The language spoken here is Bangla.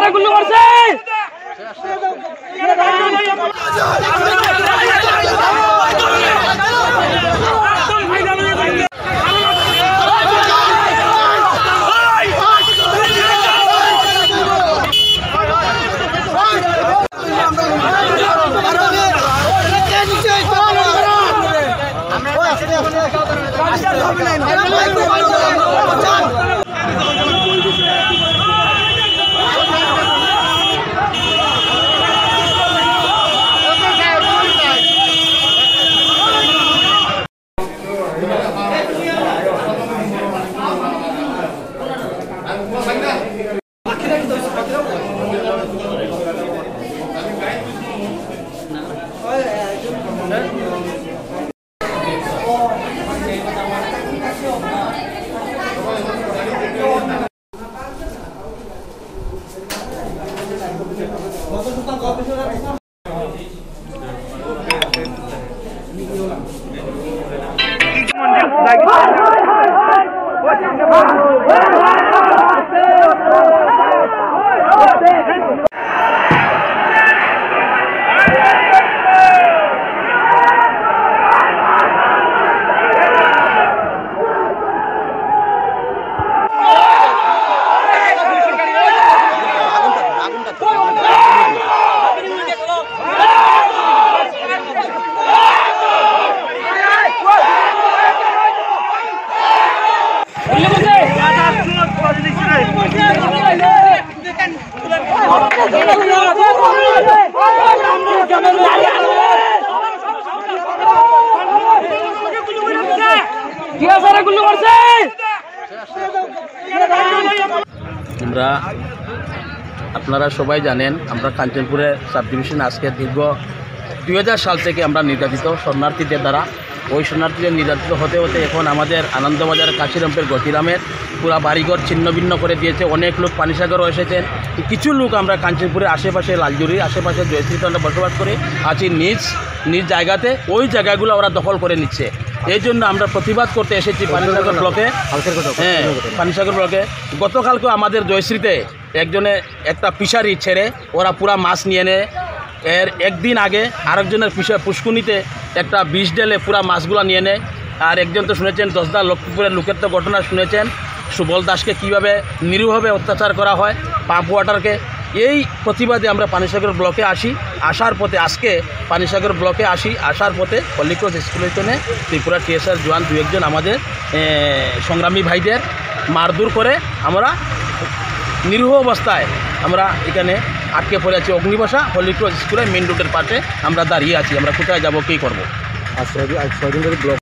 গুলি করছে গুলি করছে আমরা আপনারা সবাই জানেন আমরা কাঞ্চনপুরে সাব ডিভিশন আজকে দীর্ঘ 2000 সাল থেকে আমরা নির্যাতিত শরণার্থীদের দ্বারা ওই শরণার্থীদের নির্যাতিত হতে হতে এখন আমাদের আনন্দবাজার কাশিরামপুর গতিরামের পুরা বাড়িঘর ছিন্ন ভিন্ন করে দিয়েছে। অনেক লোক পানিসাগরও এসেছেন। কিছু লোক আমরা কাঞ্চনপুরের আশেপাশে লালজুরির আশেপাশে জয়শ্রীতে আমরা বসবাস করি আছি নিজ জায়গাতে। ওই জায়গাগুলো ওরা দখল করে নিচ্ছে। এই জন্য আমরা প্রতিবাদ করতে এসেছি পানিসাগর ব্লকে। হ্যাঁ, পানিসাগর ব্লকে গতকালকেও আমাদের জয়শ্রীতে একটা ফিশারি ছেড়ে ওরা পুরা মাছ নিয়ে নেয়। এর একদিন আগে আরেকজনের পুষ্কুনিতে একটা বিষ ঢেলে পুরা মাছগুলো নিয়ে নেয়। আর একজন তো শুনেছেন 10দা লক্ষ্মীপুরের লোকের তো ঘটনা শুনেছেন, সুবল দাসকে কীভাবে নিরীহভাবে অত্যাচার করা হয়, পাম্প ওয়াটারকে। এই প্রতিবাদে আমরা পানিসাগর ব্লকে আসার পথে আজকে পানিসাগর ব্লকে আসার পথে হলিক্রস স্কুলেশনে ত্রিপুরা টিএসআর জওয়ান 2-1 আমাদের সংগ্রামী ভাইদের মারধর করে আমরা নিরীহ অবস্থায় আমরা এখানে আটকে পড়ে আছি। অগ্নিবাসা হলিক্রস স্কুলের মেন রোডের পাশে আমরা দাঁড়িয়ে আছি। আমরা কোথায় যাব, কী করবো? আজ 6 দিন ধরে ব্লক